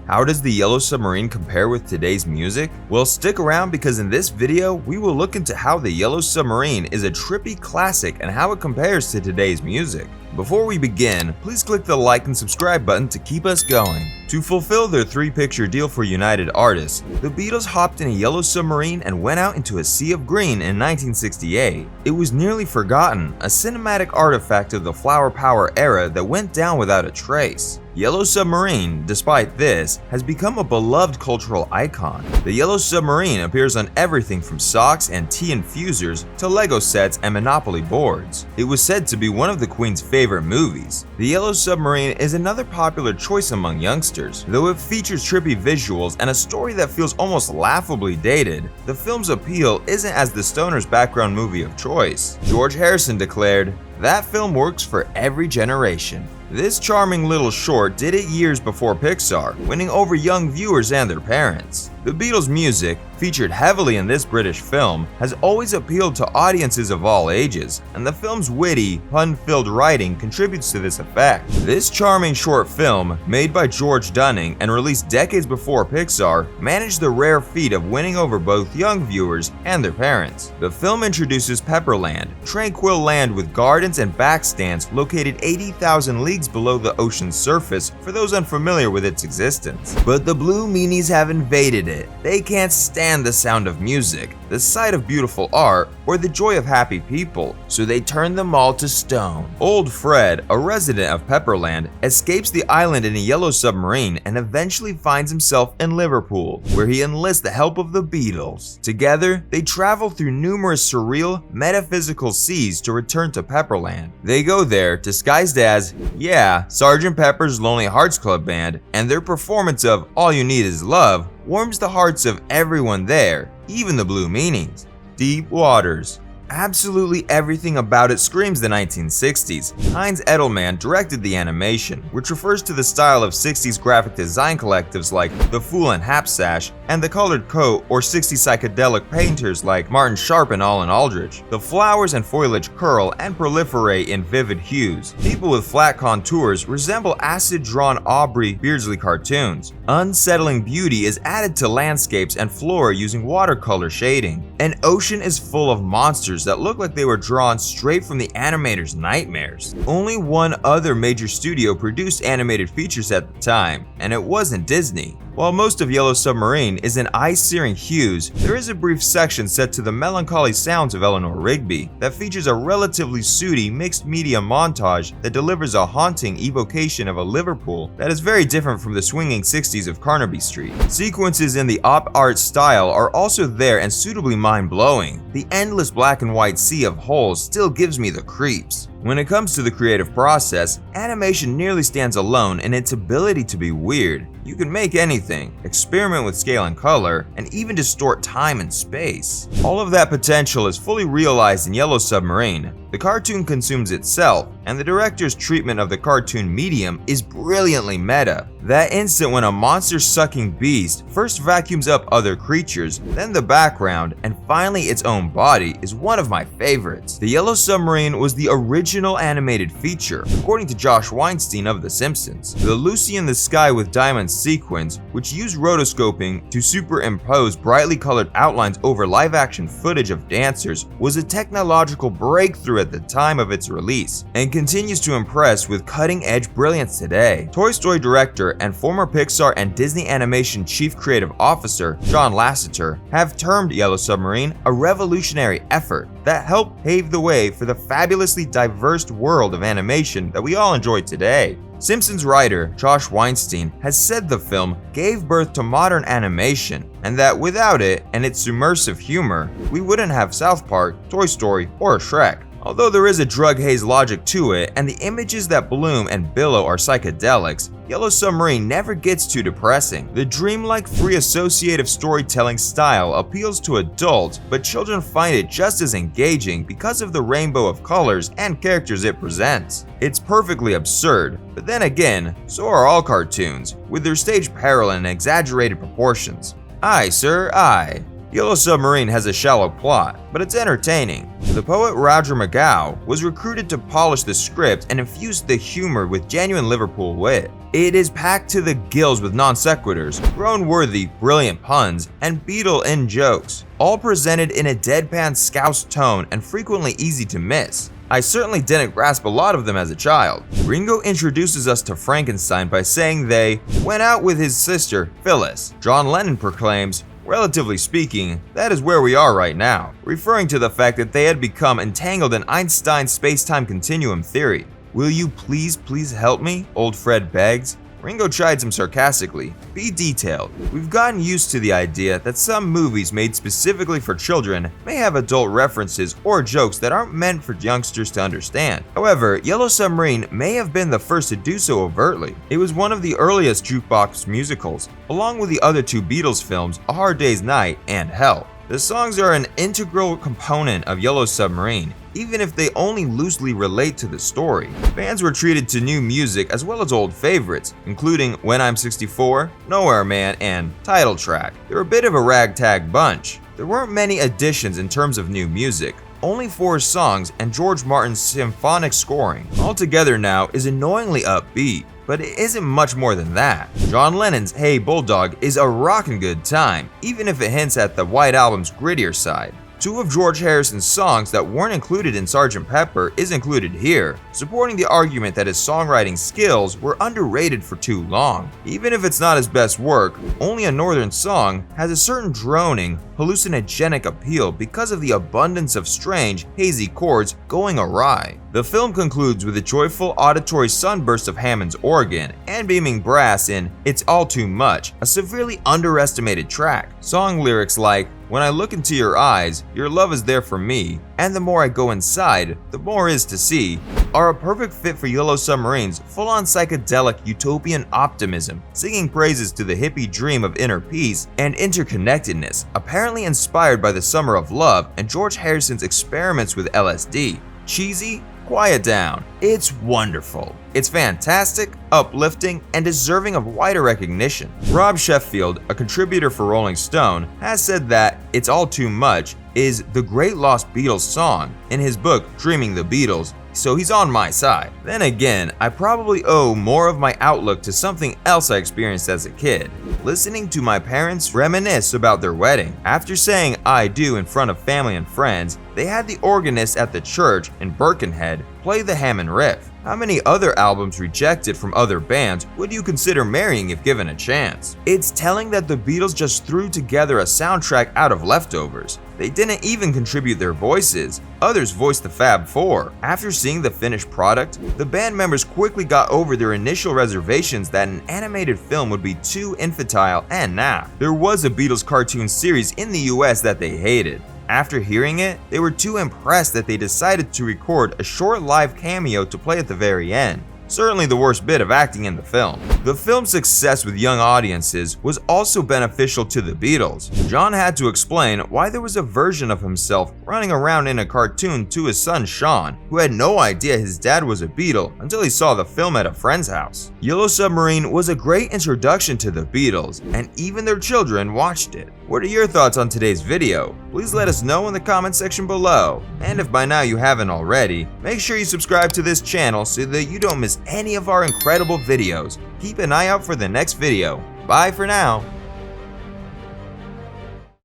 How does the Yellow Submarine compare with today's music? Well, stick around because in this video, we will look into how the Yellow Submarine is a trippy classic and how it compares to today's music. Before we begin, please click the like and subscribe button to keep us going. To fulfill their 3-picture deal for United Artists, the Beatles hopped in a yellow submarine and went out into a sea of green in 1968. It was nearly forgotten, a cinematic artifact of the flower power era that went down without a trace. Yellow Submarine, despite this, has become a beloved cultural icon. The Yellow Submarine appears on everything from socks and tea infusers to Lego sets and Monopoly boards. It was said to be one of the Queen's favorite movies. The Yellow Submarine is another popular choice among youngsters. Though it features trippy visuals and a story that feels almost laughably dated, the film's appeal isn't as the stoner's background movie of choice. George Harrison declared, "That film works for every generation." This charming little short did it years before Pixar, winning over young viewers and their parents. The Beatles' music, featured heavily in this British film, has always appealed to audiences of all ages, and the film's witty, pun-filled writing contributes to this effect. This charming short film, made by George Dunning and released decades before Pixar, managed the rare feat of winning over both young viewers and their parents. The film introduces Pepperland, tranquil land with gardens and backstands located 80,000 leagues below the ocean's surface for those unfamiliar with its existence. But the Blue Meanies have invaded it. They can't stand the sound of music, the sight of beautiful art, or the joy of happy people, so they turn them all to stone. Old Fred, a resident of Pepperland, escapes the island in a yellow submarine and eventually finds himself in Liverpool, where he enlists the help of the Beatles. Together, they travel through numerous surreal, metaphysical seas to return to Pepperland. They go there disguised as, Sgt. Pepper's Lonely Hearts Club Band, and their performance of All You Need Is Love warms the hearts of everyone there, even the Blue Meanies. Deep Waters. Absolutely everything about it screams the 1960s. Heinz Edelman directed the animation, which refers to the style of 60s graphic design collectives like The Fool and Hapsash and The Colored Coat, or 60s psychedelic painters like Martin Sharp and Alan Aldrich. The flowers and foliage curl and proliferate in vivid hues. People with flat contours resemble acid-drawn Aubrey Beardsley cartoons. Unsettling beauty is added to landscapes and flora using watercolor shading. An ocean is full of monsters that look like they were drawn straight from the animator's nightmares. Only one other major studio produced animated features at the time, and it wasn't Disney. While most of Yellow Submarine is in eye-searing hues, there is a brief section set to the melancholy sounds of Eleanor Rigby that features a relatively sooty mixed-media montage that delivers a haunting evocation of a Liverpool that is very different from the swinging 60s of Carnaby Street. Sequences in the op art style are also there and suitably mind-blowing. The endless black and white sea of holes still gives me the creeps. When it comes to the creative process, animation nearly stands alone in its ability to be weird. You can make anything, experiment with scale and color, and even distort time and space. All of that potential is fully realized in Yellow Submarine. The cartoon consumes itself, and the director's treatment of the cartoon medium is brilliantly meta. That instant when a monster-sucking beast first vacuums up other creatures, then the background, and finally its own body is one of my favorites. The Yellow Submarine was the original animated feature, according to Josh Weinstein of The Simpsons. The Lucy in the Sky with Diamonds sequence, which used rotoscoping to superimpose brightly colored outlines over live-action footage of dancers, was a technological breakthrough at the time of its release, and continues to impress with cutting-edge brilliance today. Toy Story director and former Pixar and Disney Animation Chief Creative Officer John Lasseter have termed Yellow Submarine a revolutionary effort that helped pave the way for the fabulously diverse world of animation that we all enjoy today. Simpsons writer Josh Weinstein has said the film gave birth to modern animation, and that without it and its submersive humor, we wouldn't have South Park, Toy Story, or Shrek. Although there is a drug haze logic to it, and the images that bloom and billow are psychedelics, Yellow Submarine never gets too depressing. The dreamlike free associative storytelling style appeals to adults, but children find it just as engaging because of the rainbow of colors and characters it presents. It's perfectly absurd, but then again, so are all cartoons, with their staged peril and exaggerated proportions. Aye, sir, aye. Yellow Submarine has a shallow plot, but it's entertaining. The poet Roger McGowan was recruited to polish the script and infuse the humor with genuine Liverpool wit. It is packed to the gills with non sequiturs, groan-worthy, brilliant puns, and Beatle-in jokes, all presented in a deadpan Scouse tone and frequently easy to miss. I certainly didn't grasp a lot of them as a child. Ringo introduces us to Frankenstein by saying they went out with his sister, Phyllis. John Lennon proclaims, "Relatively speaking, that is where we are right now," referring to the fact that they had become entangled in Einstein's space-time continuum theory. "Will you please help me?" old Fred begs. Ringo chides him sarcastically, "Be detailed. We've gotten used to the idea that some movies made specifically for children may have adult references or jokes that aren't meant for youngsters to understand." However, Yellow Submarine may have been the first to do so overtly. It was one of the earliest jukebox musicals, along with the other two Beatles films, A Hard Day's Night and Help. The songs are an integral component of Yellow Submarine, even if they only loosely relate to the story. Fans were treated to new music as well as old favorites, including When I'm 64, Nowhere Man, and Title Track. They're a bit of a ragtag bunch. There weren't many additions in terms of new music, only 4 songs and George Martin's symphonic scoring. Altogether now is annoyingly upbeat, but it isn't much more than that. John Lennon's Hey Bulldog is a rockin' good time, even if it hints at the White Album's grittier side. 2 of George Harrison's songs that weren't included in Sgt. Pepper is included here, supporting the argument that his songwriting skills were underrated for too long. Even if it's not his best work, Only a Northern Song has a certain droning, hallucinogenic appeal because of the abundance of strange, hazy chords going awry. The film concludes with a joyful auditory sunburst of Hammond's organ and beaming brass in It's All Too Much, a severely underestimated track. Song lyrics like, "When I look into your eyes, your love is there for me, and the more I go inside, the more is to see," are a perfect fit for Yellow Submarine's full-on psychedelic utopian optimism, singing praises to the hippie dream of inner peace and interconnectedness, apparently inspired by the Summer of Love and George Harrison's experiments with LSD. Cheesy? Quiet down. It's wonderful. It's fantastic, uplifting, and deserving of wider recognition. Rob Sheffield, a contributor for Rolling Stone, has said that It's All Too Much is the great lost Beatles song in his book Dreaming the Beatles, so he's on my side. Then again, I probably owe more of my outlook to something else I experienced as a kid. Listening to my parents reminisce about their wedding. After saying I do in front of family and friends, they had the organist at the church in Birkenhead play the Hammond riff. How many other albums rejected from other bands would you consider marrying if given a chance? It's telling that the Beatles just threw together a soundtrack out of leftovers. They didn't even contribute their voices. Others voiced the Fab Four. After seeing the finished product, the band members quickly got over their initial reservations that an animated film would be too infantile and naff. There was a Beatles cartoon series in the US that they hated. After hearing it, they were too impressed that they decided to record a short live cameo to play at the very end. Certainly the worst bit of acting in the film. The film's success with young audiences was also beneficial to the Beatles. John had to explain why there was a version of himself running around in a cartoon to his son Sean, who had no idea his dad was a Beatle until he saw the film at a friend's house. Yellow Submarine was a great introduction to the Beatles, and even their children watched it. What are your thoughts on today's video? Please let us know in the comment section below. And if by now you haven't already, make sure you subscribe to this channel so that you don't miss any of our incredible videos. Keep an eye out for the next video. Bye for now.